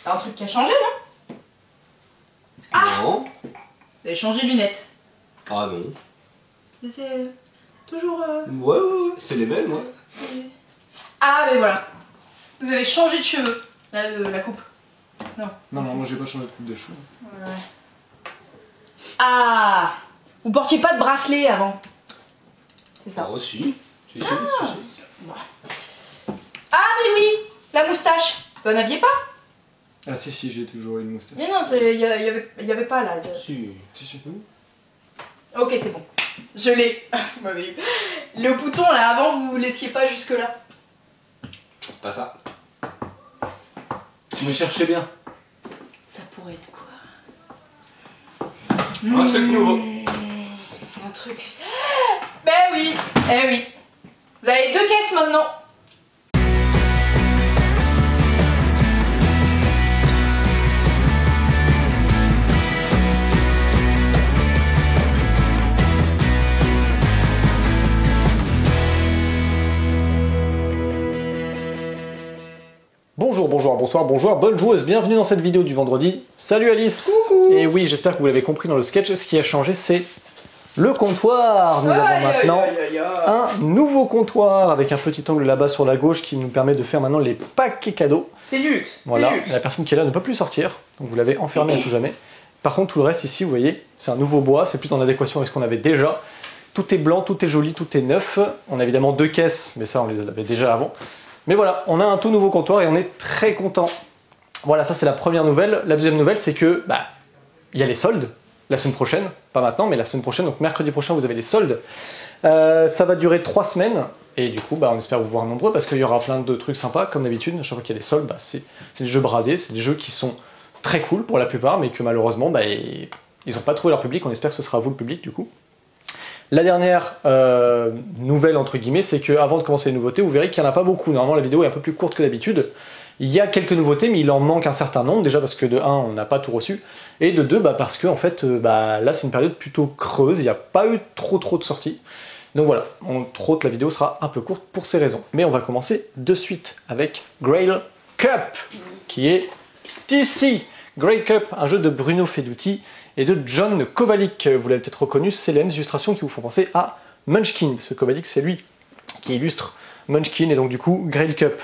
C'est un truc qui a changé, non? Ah! Non. Vous avez changé de lunettes. Ah non. C'est toujours... Ouais, c'est les mêmes, ouais. Ah, mais voilà. Vous avez changé de cheveux. Là, la coupe. Non. Non, moi j'ai pas changé de coupe de cheveux. Ouais. Ah! Vous portiez pas de bracelet avant. C'est ça. Ah, si. Si. Ah, mais oui! La moustache. Vous en aviez pas? Ah si, j'ai toujours eu une moustache. Mais non, il y avait pas là. Si. Si. Ok, c'est bon. Je l'ai. Vous m'avez eu. Le bouton là, avant, vous laissiez pas jusque là. Pas ça. Tu me cherchais bien. Ça pourrait être quoi? Un truc nouveau. Un truc. Ben oui, eh oui. Vous avez 2 caisses maintenant. Bonjour, bonne joueuse, bienvenue dans cette vidéo du vendredi. Salut Alice. Coucou. Et oui, j'espère que vous l'avez compris dans le sketch, ce qui a changé c'est le comptoir. Nous avons maintenant un nouveau comptoir avec un petit angle là-bas sur la gauche qui nous permet de faire maintenant les paquets cadeaux. C'est du luxe. Voilà, du luxe. la personne qui est là ne peut plus sortir, donc vous l'avez enfermé à tout jamais. Par contre, tout le reste ici, vous voyez, c'est un nouveau bois, c'est plus en adéquation avec ce qu'on avait déjà. Tout est blanc, tout est joli, tout est neuf. On a évidemment 2 caisses, mais ça on les avait déjà avant. Mais voilà, on a un tout nouveau comptoir et on est très content. Voilà, ça c'est la première nouvelle. La deuxième nouvelle, c'est que il y a les soldes la semaine prochaine, pas maintenant, mais la semaine prochaine, donc mercredi prochain, vous avez les soldes. Ça va durer 3 semaines et du coup, on espère vous voir nombreux parce qu'il y aura plein de trucs sympas comme d'habitude. Chaque fois qu'il y a des soldes, c'est des jeux bradés, c'est des jeux qui sont très cool pour la plupart, mais que malheureusement, ils n'ont pas trouvé leur public. On espère que ce sera vous le public du coup. La dernière nouvelle entre guillemets, c'est qu'avant de commencer les nouveautés, vous verrez qu'il n'y en a pas beaucoup. Normalement, la vidéo est un peu plus courte que d'habitude. Il y a quelques nouveautés, mais il en manque un certain nombre. Déjà parce que de 1, on n'a pas tout reçu. Et de 2, parce que en fait, là, c'est une période plutôt creuse. Il n'y a pas eu trop de sorties. Donc voilà, entre autres, la vidéo sera un peu courte pour ces raisons. Mais on va commencer de suite avec Grail Cup, qui est ici. Grail Cup, un jeu de Bruno Feduti et de John Kovalik. Vous l'avez peut-être reconnu, c'est les mêmes illustrations qui vous font penser à Munchkin. Ce Kovalik, c'est lui qui illustre Munchkin, et donc du coup, Grail Cup.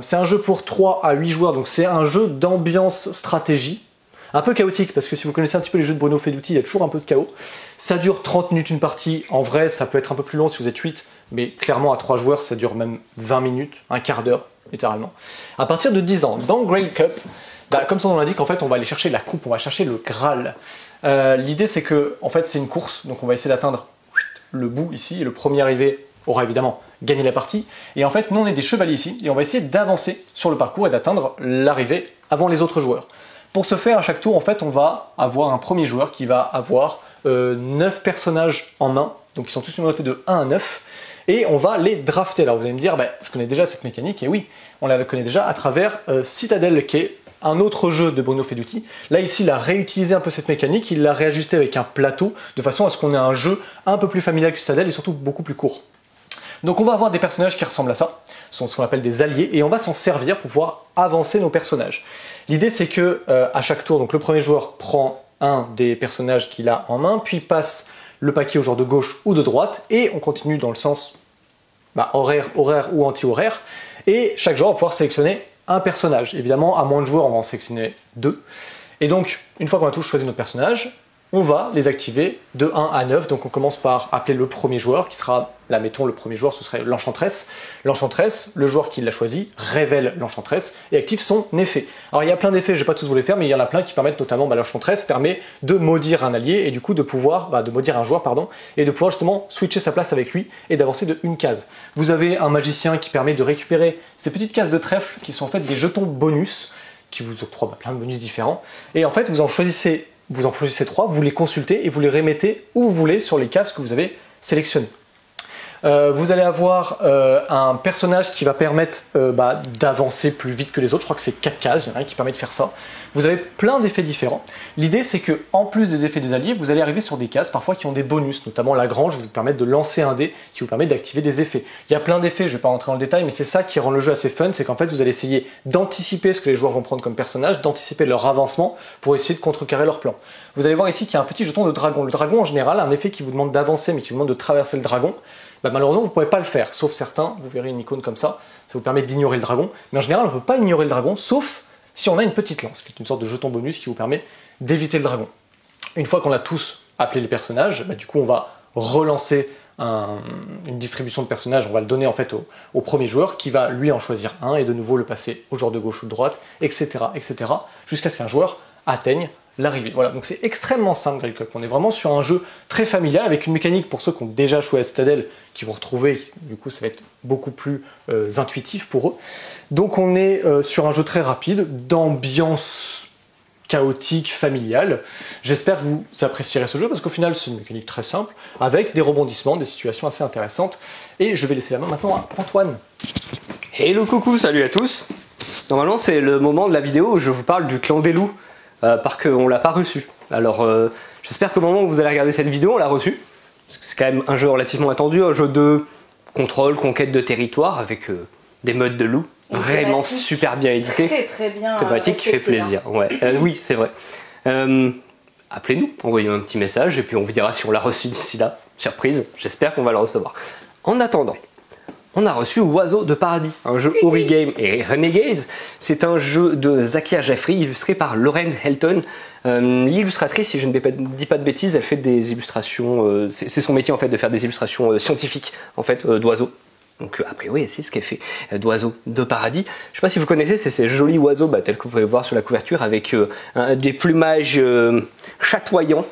C'est un jeu pour 3 à 8 joueurs, donc c'est un jeu d'ambiance stratégie, un peu chaotique, parce que si vous connaissez un petit peu les jeux de Bruno Feduti, il y a toujours un peu de chaos. Ça dure 30 minutes une partie, en vrai ça peut être un peu plus long si vous êtes 8, mais clairement à 3 joueurs ça dure même 20 minutes, un quart d'heure, littéralement. À partir de 10 ans, dans Grail Cup, comme son nom l'indique, en fait on va aller chercher la coupe, on va chercher le Graal. L'idée c'est que, en fait c'est une course, donc on va essayer d'atteindre le bout ici, et le premier arrivé aura évidemment gagné la partie. Et en fait, nous on est des chevaliers ici, et on va essayer d'avancer sur le parcours et d'atteindre l'arrivée avant les autres joueurs. Pour ce faire, à chaque tour, en fait, on va avoir un premier joueur qui va avoir 9 personnages en main, donc ils sont tous numérotés de 1 à 9, et on va les drafter. Alors vous allez me dire, je connais déjà cette mécanique, et oui, on la connaît déjà à travers Citadel, qui est un autre jeu de Bruno Feduti. Là ici, il a réutilisé un peu cette mécanique, il l'a réajusté avec un plateau, de façon à ce qu'on ait un jeu un peu plus familial que Citadel, et surtout beaucoup plus court. Donc on va avoir des personnages qui ressemblent à ça, ce qu'on appelle des alliés, et on va s'en servir pour pouvoir avancer nos personnages. L'idée c'est que à chaque tour, donc le premier joueur prend un des personnages qu'il a en main, puis passe le paquet au joueur de gauche ou de droite, et on continue dans le sens horaire ou anti-horaire, et chaque joueur va pouvoir sélectionner un personnage. Évidemment, à moins de joueurs, on va en sélectionner 2. Et donc, une fois qu'on a tous choisi notre personnage, on va les activer de 1 à 9, donc on commence par appeler le premier joueur, qui sera, là mettons le premier joueur, ce serait l'enchantresse. L'enchantresse, le joueur qui l'a choisi, révèle l'enchantresse et active son effet. Alors il y a plein d'effets, je ne vais pas tous vous les faire, mais il y en a plein qui permettent notamment, l'enchantresse permet de maudire un allié, et du coup de pouvoir, de maudire un joueur, pardon, et de pouvoir justement switcher sa place avec lui, et d'avancer de une case. Vous avez un magicien qui permet de récupérer ces petites cases de trèfle, qui sont en fait des jetons bonus, qui vous octroient plein de bonus différents, et en fait vous en choisissez 3, vous les consultez et vous les remettez où vous voulez sur les cases que vous avez sélectionnées. Vous allez avoir un personnage qui va permettre d'avancer plus vite que les autres. Je crois que c'est 4 cases, il y en a un qui permet de faire ça. Vous avez plein d'effets différents. L'idée, c'est que en plus des effets des alliés, vous allez arriver sur des cases parfois qui ont des bonus, notamment la grange, vous permettre de lancer un dé qui vous permet d'activer des effets. Il y a plein d'effets, je ne vais pas rentrer dans le détail, mais c'est ça qui rend le jeu assez fun, c'est qu'en fait vous allez essayer d'anticiper ce que les joueurs vont prendre comme personnage, d'anticiper leur avancement pour essayer de contrecarrer leur plan. Vous allez voir ici qu'il y a un petit jeton de dragon. Le dragon en général a un effet qui vous demande d'avancer mais qui vous demande de traverser le dragon. Malheureusement vous ne pouvez pas le faire, sauf certains, vous verrez une icône comme ça vous permet d'ignorer le dragon. Mais en général on ne peut pas ignorer le dragon, sauf si on a une petite lance, qui est une sorte de jeton bonus qui vous permet d'éviter le dragon. Une fois qu'on a tous appelé les personnages, du coup on va relancer une distribution de personnages, on va le donner en fait au premier joueur qui va lui en choisir un et de nouveau le passer au joueur de gauche ou de droite, etc. jusqu'à ce qu'un joueur atteigne l'arrivée. Voilà, donc c'est extrêmement simple Grail Cup. On est vraiment sur un jeu très familial avec une mécanique pour ceux qui ont déjà joué à Citadel qui vont retrouver, du coup ça va être beaucoup plus intuitif pour eux. Donc on est sur un jeu très rapide, d'ambiance chaotique, familiale. J'espère que vous apprécierez ce jeu parce qu'au final c'est une mécanique très simple avec des rebondissements, des situations assez intéressantes. Et je vais laisser la main maintenant à Antoine. Hello coucou, salut à tous. Normalement c'est le moment de la vidéo où je vous parle du clan des loups. Parce qu'on l'a pas reçu. Alors j'espère qu'au moment où vous allez regarder cette vidéo, on l'a reçu. Parce que c'est quand même un jeu relativement attendu, un jeu de contrôle, conquête de territoire, avec des modes de loup. Vraiment super bien édité. Très bien. Thématique qui fait plaisir. Ouais. Oui, c'est vrai. Appelez-nous, envoyez-nous un petit message et puis on vous dira si on l'a reçu d'ici là. Surprise, j'espère qu'on va le recevoir. En attendant, on a reçu Oiseaux de Paradis, un jeu Origame et Renegades. C'est un jeu de Zakia Jeffrey illustré par Lauren Helton. L'illustratrice, si je ne dis pas de bêtises, elle fait des illustrations. C'est son métier en fait de faire des illustrations scientifiques en fait d'oiseaux. Donc a priori c'est ce qu'elle fait d'Oiseaux de Paradis. Je ne sais pas si vous connaissez, c'est ces jolis oiseaux tels que vous pouvez voir sur la couverture avec des plumages chatoyants.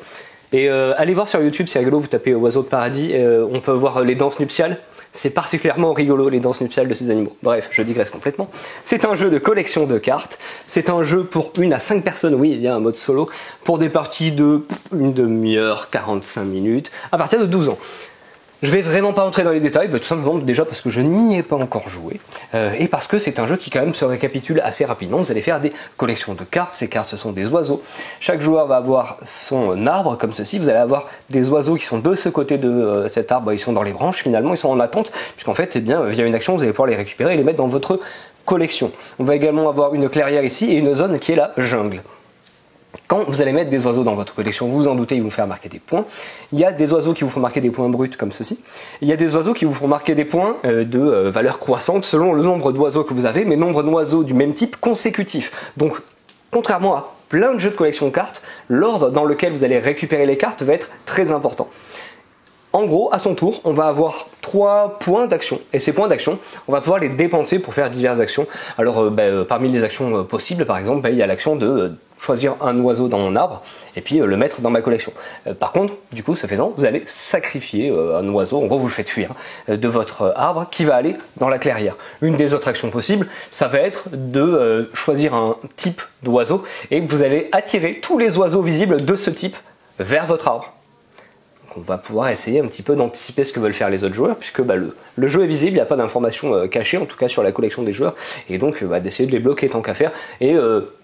Et allez voir sur YouTube, c'est rigolo, vous tapez Oiseaux de Paradis, on peut voir les danses nuptiales. C'est particulièrement rigolo les danses nuptiales de ces animaux. Bref, je digresse complètement. C'est un jeu de collection de cartes. C'est un jeu pour 1 à 5 personnes. Oui, il y a un mode solo. Pour des parties de 1 demi-heure, 45 minutes, à partir de 12 ans. Je vais vraiment pas entrer dans les détails, tout simplement déjà parce que je n'y ai pas encore joué et parce que c'est un jeu qui quand même se récapitule assez rapidement. Vous allez faire des collections de cartes, ces cartes ce sont des oiseaux. Chaque joueur va avoir son arbre comme ceci, vous allez avoir des oiseaux qui sont de ce côté de cet arbre, ils sont dans les branches finalement, ils sont en attente, puisqu'en fait via une action vous allez pouvoir les récupérer et les mettre dans votre collection. On va également avoir une clairière ici et une zone qui est la jungle. Quand vous allez mettre des oiseaux dans votre collection, vous vous en doutez, ils vont faire marquer des points. Il y a des oiseaux qui vous font marquer des points bruts comme ceci. Il y a des oiseaux qui vous font marquer des points de valeur croissante selon le nombre d'oiseaux que vous avez, mais nombre d'oiseaux du même type consécutif. Donc, contrairement à plein de jeux de collection de cartes, l'ordre dans lequel vous allez récupérer les cartes va être très important. En gros, à son tour, on va avoir 3 points d'action. Et ces points d'action, on va pouvoir les dépenser pour faire diverses actions. Alors, parmi les actions possibles, par exemple, il y a l'action de choisir un oiseau dans mon arbre et puis le mettre dans ma collection. Par contre, du coup, ce faisant, vous allez sacrifier un oiseau, en gros, vous le faites fuir de votre arbre qui va aller dans la clairière. Une des autres actions possibles, ça va être de choisir un type d'oiseau et vous allez attirer tous les oiseaux visibles de ce type vers votre arbre. On va pouvoir essayer un petit peu d'anticiper ce que veulent faire les autres joueurs, puisque le jeu est visible, il n'y a pas d'informations cachées, en tout cas sur la collection des joueurs, et donc d'essayer de les bloquer tant qu'à faire, et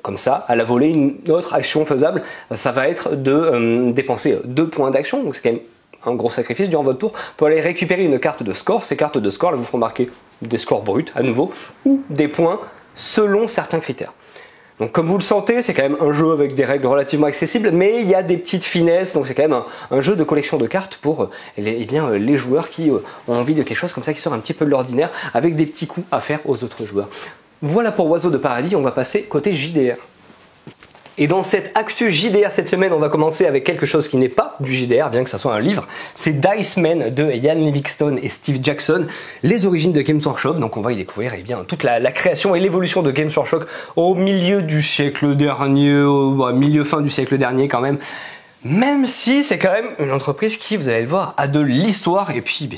comme ça, à la volée, une autre action faisable, ça va être de dépenser 2 points d'action, donc c'est quand même un gros sacrifice durant votre tour, pour aller récupérer une carte de score. Ces cartes de score, elles vous feront marquer des scores bruts à nouveau, ou des points selon certains critères. Donc comme vous le sentez, c'est quand même un jeu avec des règles relativement accessibles, mais il y a des petites finesses, donc c'est quand même un jeu de collection de cartes pour les joueurs qui ont envie de quelque chose comme ça qui sort un petit peu de l'ordinaire, avec des petits coups à faire aux autres joueurs. Voilà pour Oiseaux de Paradis, on va passer côté JDR. Et dans cette actu JDR cette semaine, on va commencer avec quelque chose qui n'est pas du JDR, bien que ça soit un livre. C'est Dice Men de Ian Livingstone et Steve Jackson, les origines de Games Workshop. Donc on va y découvrir toute la création et l'évolution de Games Workshop au milieu du siècle dernier, milieu-fin du siècle dernier quand même. Même si c'est quand même une entreprise qui, vous allez le voir, a de l'histoire et puis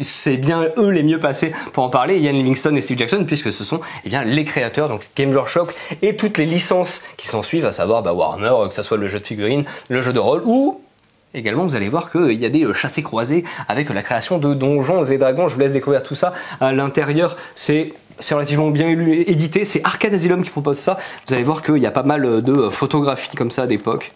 c'est bien eux les mieux passés pour en parler, Ian Livingstone et Steve Jackson, puisque ce sont les créateurs, donc Games Workshop et toutes les licences qui s'en suivent, à savoir Warhammer, que ce soit le jeu de figurines, le jeu de rôle ou également, vous allez voir qu'il y a des chassés croisés avec la création de Donjons et Dragons. Je vous laisse découvrir tout ça. À l'intérieur, c'est relativement bien édité. C'est Arcane Asylum qui propose ça. Vous allez voir qu'il y a pas mal de photographies comme ça d'époque.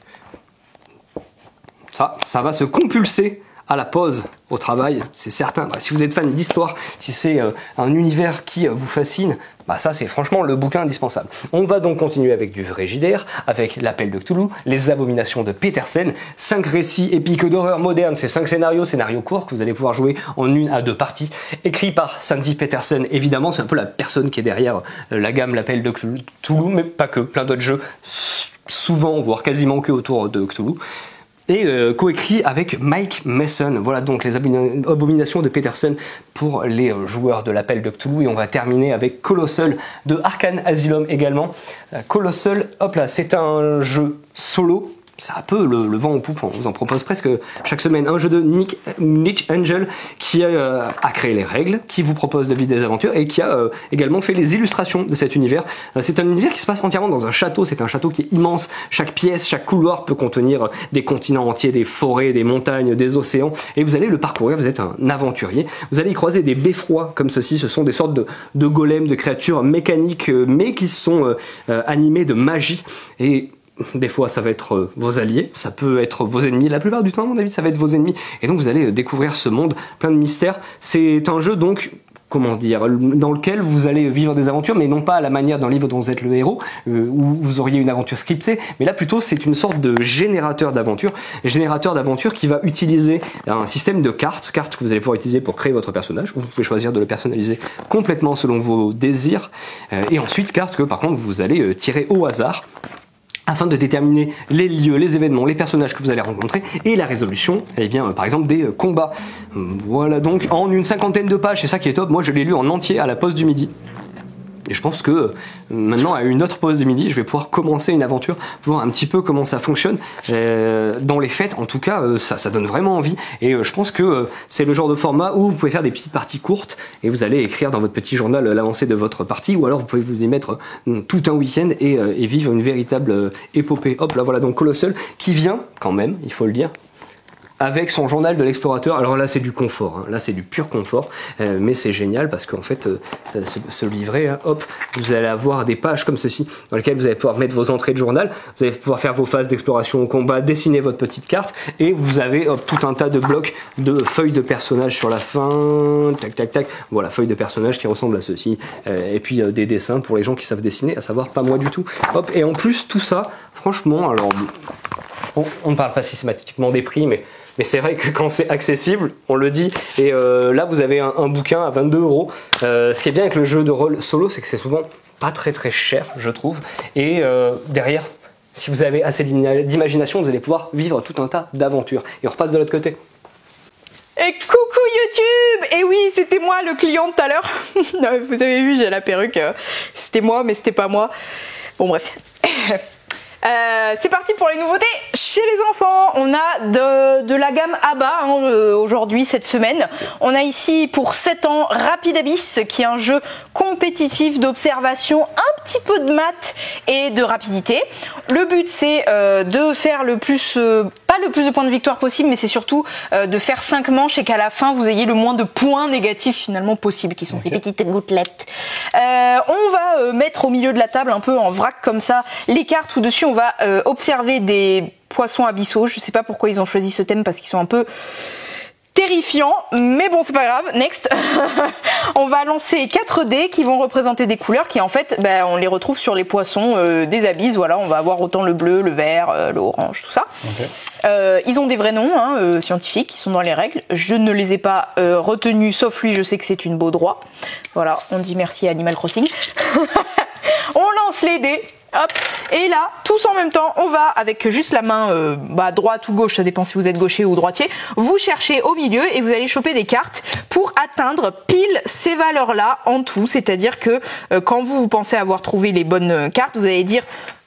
Ça va se compulser à la pause au travail, c'est certain. Si vous êtes fan d'histoire, si c'est un univers qui vous fascine, ça c'est franchement le bouquin indispensable. On va donc continuer avec du vrai JDR, avec l'appel de Cthulhu, les abominations de Petersen, 5 récits épiques d'horreur moderne, c'est 5 scénarios courts que vous allez pouvoir jouer en 1 à 2 parties, écrits par Sandy Petersen, évidemment c'est un peu la personne qui est derrière la gamme l'appel de Cthulhu, mais pas que, plein d'autres jeux, souvent voire quasiment que autour de Cthulhu. Et coécrit avec Mike Mason. Voilà donc les abominations de Petersen pour les joueurs de l'appel de Cthulhu. Et on va terminer avec Colossal de Arcane Asylum également. Colossal, hop là, c'est un jeu solo. Ça a un peu le vent en poupe, on vous en propose presque chaque semaine un jeu de Nick Angel qui a créé les règles, qui vous propose de vivre des aventures et qui a également fait les illustrations de cet univers. C'est un univers qui se passe entièrement dans un château, c'est un château qui est immense, chaque pièce, chaque couloir peut contenir des continents entiers, des forêts, des montagnes, des océans et vous allez le parcourir, vous êtes un aventurier, vous allez y croiser des beffrois comme ceci, ce sont des sortes de golems, de créatures mécaniques mais qui sont animées de magie et des fois ça va être vos alliés, ça peut être vos ennemis, la plupart du temps à mon avis ça va être vos ennemis, et donc vous allez découvrir ce monde plein de mystères. C'est un jeu donc, comment dire, dans lequel vous allez vivre des aventures, mais non pas à la manière d'un livre dont vous êtes le héros, où vous auriez une aventure scriptée, mais là plutôt c'est une sorte de générateur d'aventure qui va utiliser un système de cartes que vous allez pouvoir utiliser pour créer votre personnage, où vous pouvez choisir de le personnaliser complètement selon vos désirs, et ensuite cartes que par contre vous allez tirer au hasard, afin de déterminer les lieux, les événements, les personnages que vous allez rencontrer et la résolution, eh bien, par exemple, des combats. Voilà donc en une 50aine de pages, c'est ça qui est top. Moi, je l'ai lu en entier à la pause du midi. Et je pense que maintenant, à une autre pause du midi, je vais pouvoir commencer une aventure, voir un petit peu comment ça fonctionne. Dans les fêtes, en tout cas, ça donne vraiment envie. Et je pense que c'est le genre de format où vous pouvez faire des petites parties courtes et vous allez écrire dans votre petit journal l'avancée de votre partie, ou alors vous pouvez vous y mettre tout un week-end et vivre une véritable épopée. Hop là, voilà donc Colossal qui vient quand même, il faut le dire, avec son journal de l'explorateur. Alors là c'est du confort, là c'est du pur confort, mais c'est génial parce qu'en fait ce livret, hop, vous allez avoir des pages comme ceci dans lesquelles vous allez pouvoir mettre vos entrées de journal, vous allez pouvoir faire vos phases d'exploration au combat, dessiner votre petite carte, et vous avez tout un tas de blocs de feuilles de personnages sur la fin, tac tac tac, voilà, feuilles de personnages qui ressemblent à ceci, et puis des dessins pour les gens qui savent dessiner, à savoir pas moi du tout, hop, et en plus tout ça, franchement, alors on ne parle pas systématiquement des prix, mais c'est vrai que quand c'est accessible, on le dit, et là vous avez un bouquin à 22 €. Ce qui est bien avec le jeu de rôle solo, c'est que c'est souvent pas très très cher, je trouve, et derrière, si vous avez assez d'imagination, vous allez pouvoir vivre tout un tas d'aventures. Et on repasse de l'autre côté. Et coucou YouTube! Et oui, c'était moi le client tout à l'heure. Vous avez vu, j'ai la perruque. C'était moi, mais c'était pas moi. Bon bref. C'est parti pour les nouveautés chez les enfants. On a de la gamme ABBA aujourd'hui, cette semaine. On a ici pour 7 ans Rapid Abyss, qui est un jeu compétitif d'observation, un petit peu de maths et de rapidité. Le but c'est de faire le plus, pas le plus de points de victoire possible, mais c'est surtout de faire 5 manches et qu'à la fin vous ayez le moins de points négatifs finalement possible, qui sont ces petites gouttelettes. On va mettre au milieu de la table, un peu en vrac comme ça, les cartes où dessus on va observer des poissons abyssaux. Je sais pas pourquoi ils ont choisi ce thème, parce qu'ils sont un peu terrifiants, mais bon c'est pas grave. Next. On va lancer 4 dés qui vont représenter des couleurs qui en fait on les retrouve sur les poissons des abysses. Voilà, on va avoir autant le bleu, le vert, le orange, tout ça. Okay. Ils ont des vrais noms scientifiques, ils sont dans les règles. Je ne les ai pas retenus, sauf lui, je sais que c'est une baudroie. Voilà, on dit merci à Animal Crossing. On lance les dés. Hop, et là, tous en même temps, on va avec juste la main droite ou gauche, ça dépend si vous êtes gaucher ou droitier, vous cherchez au milieu et vous allez choper des cartes pour atteindre pile ces valeurs-là en tout. C'est-à-dire que quand vous pensez avoir trouvé les bonnes cartes, vous allez dire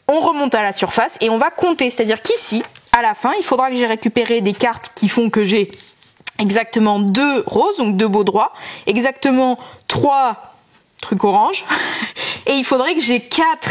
on remonte à la surface et on va compter. C'est-à-dire qu'ici, à la fin, il faudra que j'ai récupéré des cartes qui font que j'ai exactement 2 roses, donc 2 beaux droits, exactement 3 trucs orange, et il faudrait que j'ai 4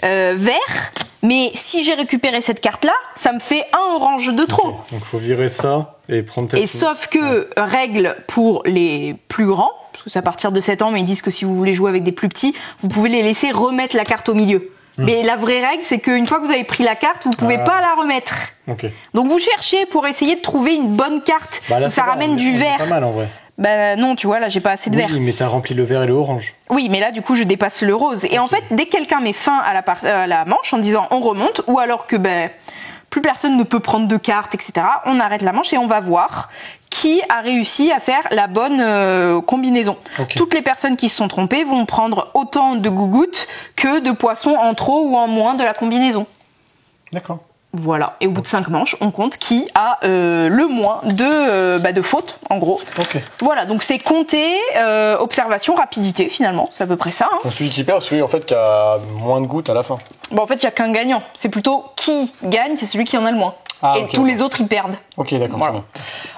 verts Mais si j'ai récupéré cette carte-là, ça me fait un orange de trop. Ok. Donc faut virer ça et prendre peut-être... Et sauf que, règle pour les plus grands, parce que c'est à partir de 7 ans, mais ils disent que si vous voulez jouer avec des plus petits, vous pouvez les laisser remettre la carte au milieu. Mais la vraie règle, c'est qu'une fois que vous avez pris la carte, vous pouvez pas la remettre. Ok. Donc vous cherchez pour essayer de trouver une bonne carte Bah là, où ça va, ramène on du est vert. pas mal en vrai. Bah non, tu vois, là j'ai pas assez de vert. Oui, mais t'as rempli le vert et le orange. Oui, mais là du coup je dépasse le rose. Et en fait, dès que quelqu'un met fin à la manche en disant on remonte, ou alors que plus personne ne peut prendre de cartes, etc., on arrête la manche et on va voir qui a réussi à faire la bonne combinaison. Ok. Toutes les personnes qui se sont trompées vont prendre autant de gougouttes que de poissons en trop ou en moins de la combinaison. D'accord. Voilà, et au bout de 5 manches, on compte qui a le moins de fautes, en gros. Ok. Voilà, donc c'est compter, observation, rapidité, finalement, c'est à peu près ça. Hein. Celui qui perd, celui en fait qui a moins de gouttes à la fin. Bon, en fait, il n'y a qu'un gagnant. C'est plutôt qui gagne, c'est celui qui en a le moins. Ah, et ok, tous ok. les autres, ils perdent. Ok, d'accord. Voilà. Très bien.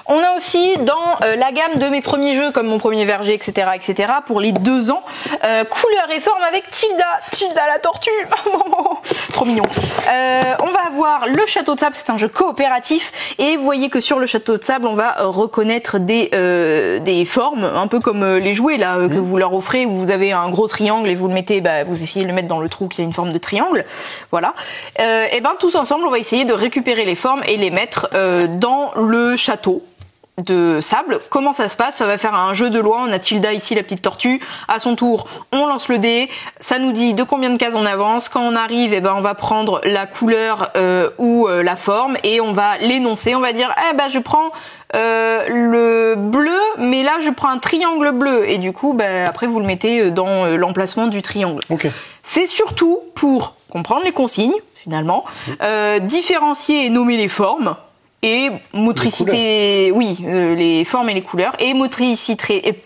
On a aussi dans la gamme de mes premiers jeux, comme mon premier verger, etc., pour les 2 ans, couleur et forme avec Tilda la tortue. Trop mignon. On va avoir le château de sable, c'est un jeu coopératif, et vous voyez que sur le château de sable, on va reconnaître des formes, un peu comme les jouets là que vous leur offrez, où vous avez un gros triangle et vous le mettez, vous essayez de le mettre dans le trou qui a une forme de triangle. Voilà. Et tous ensemble, on va essayer de récupérer les formes et les mettre dans le château de sable. Comment ça se passe? Ça va faire un jeu de loi. On a Tilda ici, la petite tortue. À son tour, on lance le dé. Ça nous dit de combien de cases on avance. Quand on arrive, on va prendre la couleur ou la forme et on va l'énoncer. On va dire, je prends le bleu, mais là je prends un triangle bleu. Et du coup, après vous le mettez dans l'emplacement du triangle. Ok. C'est surtout pour comprendre les consignes, finalement, différencier et nommer les formes. Et motricité, les formes et les couleurs, et motricité,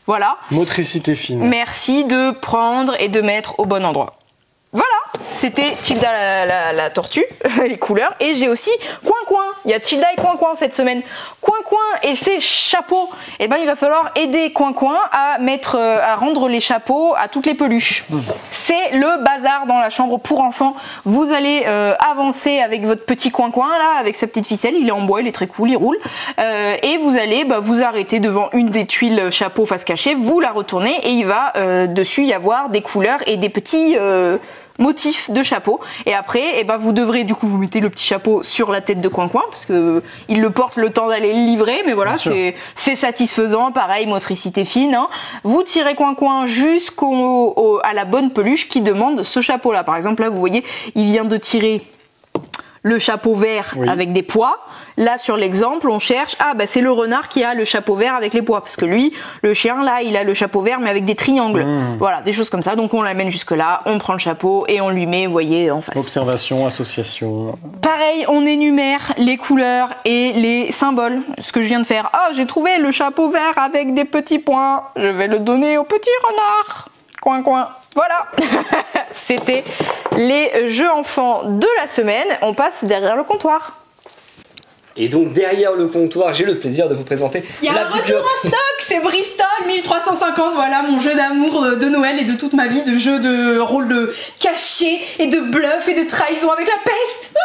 voilà. Motricité fine. Merci de prendre et de mettre au bon endroit. Voilà, c'était Tilda la tortue, les couleurs, et j'ai aussi Coin-Coin. Il y a Tilda et Coin-Coin cette semaine. Coin-Coin et ses chapeaux. Il va falloir aider Coin-Coin à rendre les chapeaux à toutes les peluches. C'est le bazar dans la chambre pour enfants. Vous allez avancer avec votre petit Coin-Coin là, avec sa petite ficelle. Il est en bois, il est très cool, il roule. Et vous allez vous arrêter devant une des tuiles chapeau face cachée. Vous la retournez et il va dessus y avoir des couleurs et des petits motif de chapeau, et après vous devrez, du coup vous mettez le petit chapeau sur la tête de Coin-Coin parce que il le porte le temps d'aller le livrer, mais voilà, c'est satisfaisant. Pareil, motricité fine, hein. Vous tirez Coin-Coin à la bonne peluche qui demande ce chapeau là. Par exemple là vous voyez, il vient de tirer le chapeau vert avec des pois. Là sur l'exemple on cherche, c'est le renard qui a le chapeau vert avec les pois, parce que lui, le chien là, il a le chapeau vert mais avec des triangles. Voilà, des choses comme ça. Donc on l'amène jusque là, on prend le chapeau et on lui met, vous voyez, en face. Observation, association. Pareil, on énumère les couleurs et les symboles. Ce que je viens de faire. J'ai trouvé le chapeau vert avec des petits points. Je vais le donner au petit renard. Coin-Coin. Voilà. C'était les jeux enfants de la semaine. On passe derrière le comptoir. Et donc derrière le comptoir, j'ai le plaisir de vous présenter Il y a un retour en stock, c'est Bristol 1350, voilà mon jeu d'amour de Noël et de toute ma vie, de jeu de rôle de cachet et de bluff et de trahison avec la peste.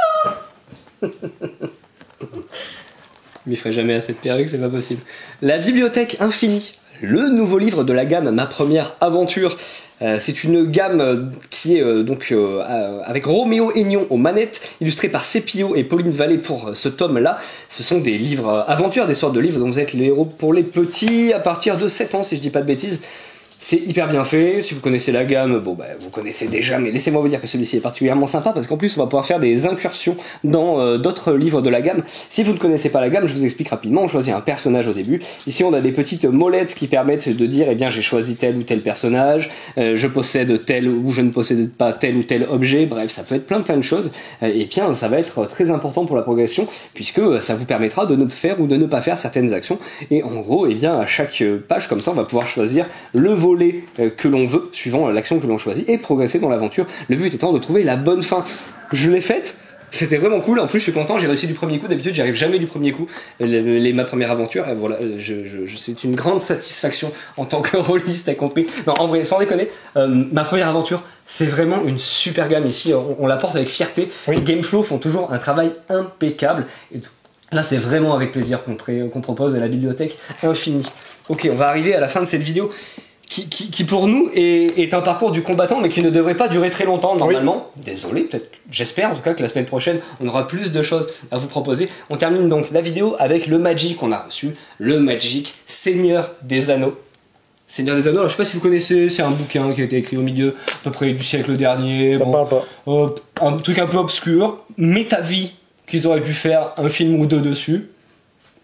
Je m'y ferai jamais à cette perruque, c'est pas possible. La bibliothèque infinie. Le nouveau livre de la gamme Ma Première Aventure. C'est une gamme qui est avec Roméo Aignon aux manettes, illustré par Sepio et Pauline Vallée pour ce tome-là. Ce sont des livres aventures, des sortes de livres dont vous êtes les héros pour les petits à partir de 7 ans, si je dis pas de bêtises. C'est hyper bien fait. Si vous connaissez la gamme, vous connaissez déjà, mais laissez-moi vous dire que celui-ci est particulièrement sympa parce qu'en plus on va pouvoir faire des incursions dans d'autres livres de la gamme. Si vous ne connaissez pas la gamme, je vous explique rapidement. On choisit un personnage au début. Ici on a des petites molettes qui permettent de dire j'ai choisi tel ou tel personnage, je possède tel ou je ne possède pas tel ou tel objet. Bref, ça peut être plein de choses. Et bien ça va être très important pour la progression puisque ça vous permettra de ne faire ou de ne pas faire certaines actions. Et en gros, à chaque page comme ça, on va pouvoir choisir le volet que l'on veut, suivant l'action que l'on choisit, et progresser dans l'aventure. Le but étant de trouver la bonne fin. Je l'ai faite, C'était vraiment cool. En plus, je suis content, j'ai réussi du premier coup. D'habitude, j'y arrive jamais du premier coup. Ma première aventure, voilà, c'est une grande satisfaction en tant que rôliste accompli. Non, en vrai, sans déconner, ma première aventure, c'est vraiment une super gamme. Ici, on la porte avec fierté. Oui. Gameflow font toujours un travail impeccable. Et là, c'est vraiment avec plaisir qu'on propose la bibliothèque infinie. Ok, on va arriver à la fin de cette vidéo. Qui pour nous est un parcours du combattant, mais qui ne devrait pas durer très longtemps normalement. Oui. Désolé, peut-être, j'espère en tout cas que la semaine prochaine on aura plus de choses à vous proposer. On termine donc la vidéo avec le Magic qu'on a reçu, le Magic Seigneur des Anneaux. Seigneur des Anneaux, alors je sais pas si vous connaissez, c'est un bouquin qui a été écrit au milieu à peu près du siècle dernier. Ça parle pas. Un truc un peu obscur, mais t'as vu qu'ils auraient pu faire un film ou deux dessus.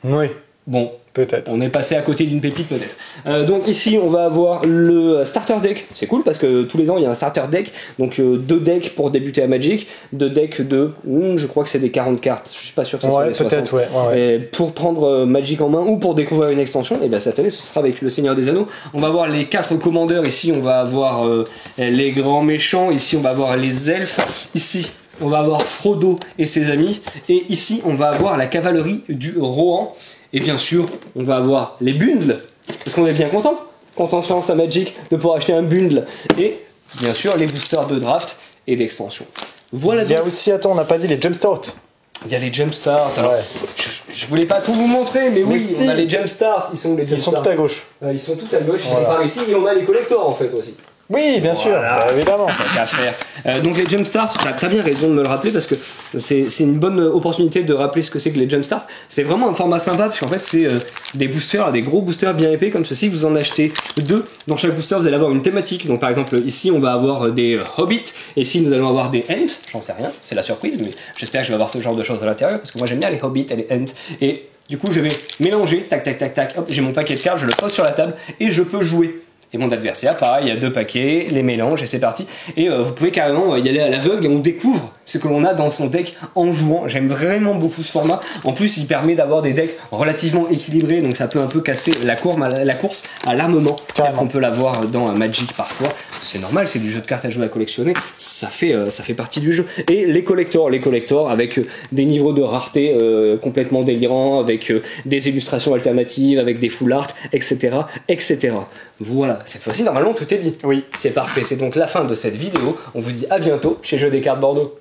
Oui. Bon. Peut-être. On est passé à côté d'une pépite peut-être. Donc ici on va avoir le starter deck. C'est cool parce que tous les ans il y a un starter deck. Donc 2 decks pour débuter à Magic, 2 decks de, je crois que c'est des 40 cartes. Je suis pas sûr que ça soit des 60. Ouais. Et pour prendre Magic en main ou pour découvrir une extension, et bien cette année ce sera avec le Seigneur des Anneaux. On va avoir les 4 commandeurs. Ici on va avoir les grands méchants. Ici on va avoir les elfes. Ici on va avoir Frodo et ses amis. Et ici on va avoir la cavalerie du Rohan. Et bien sûr, on va avoir les bundles, parce qu'on est bien content quand on se lance à Magic de pouvoir acheter un bundle. Et bien sûr, les boosters de draft et d'extension. Voilà. Il y a aussi, attends, on n'a pas dit les Jumpstart. Il y a les Jumpstart. Alors, je voulais pas tout vous montrer, mais oui, si. on a les Jumpstart. Ils sont tout à gauche. Ils sont tout à gauche, ils sont par ici, et on a les collectors en fait aussi. Oui, bien sûr, évidemment. Qu'à faire. Donc les Jumpstart, t'as bien raison de me le rappeler parce que c'est une bonne opportunité de rappeler ce que c'est que les Jumpstart. C'est vraiment un format sympa parce qu'en fait c'est des boosters, des gros boosters bien épais comme ceci. Vous en achetez 2. Dans chaque booster vous allez avoir une thématique. Donc par exemple ici on va avoir des Hobbits et ici nous allons avoir des Ents. J'en sais rien, c'est la surprise, mais j'espère que je vais avoir ce genre de choses à l'intérieur parce que moi j'aime bien les Hobbits et les Ents. Et du coup je vais mélanger, tac tac tac tac, hop, j'ai mon paquet de cartes, je le pose sur la table et je peux jouer. Et mon adversaire, pareil, il y a 2 paquets, les mélanges et c'est parti. Et vous pouvez carrément y aller à l'aveugle et on découvre ce que l'on a dans son deck en jouant. J'aime vraiment beaucoup ce format. En plus, il permet d'avoir des decks relativement équilibrés, donc ça peut un peu casser la course à l'armement, tel qu'on peut l'avoir dans Magic parfois. C'est normal, c'est du jeu de cartes à jouer à collectionner, ça fait partie du jeu. Et les collectors avec des niveaux de rareté complètement délirants, avec des illustrations alternatives, avec des full art, etc. etc. Voilà, cette fois-ci normalement tout est dit. Oui. C'est parfait, c'est donc la fin de cette vidéo. On vous dit à bientôt chez Jeux des Cartes Bordeaux.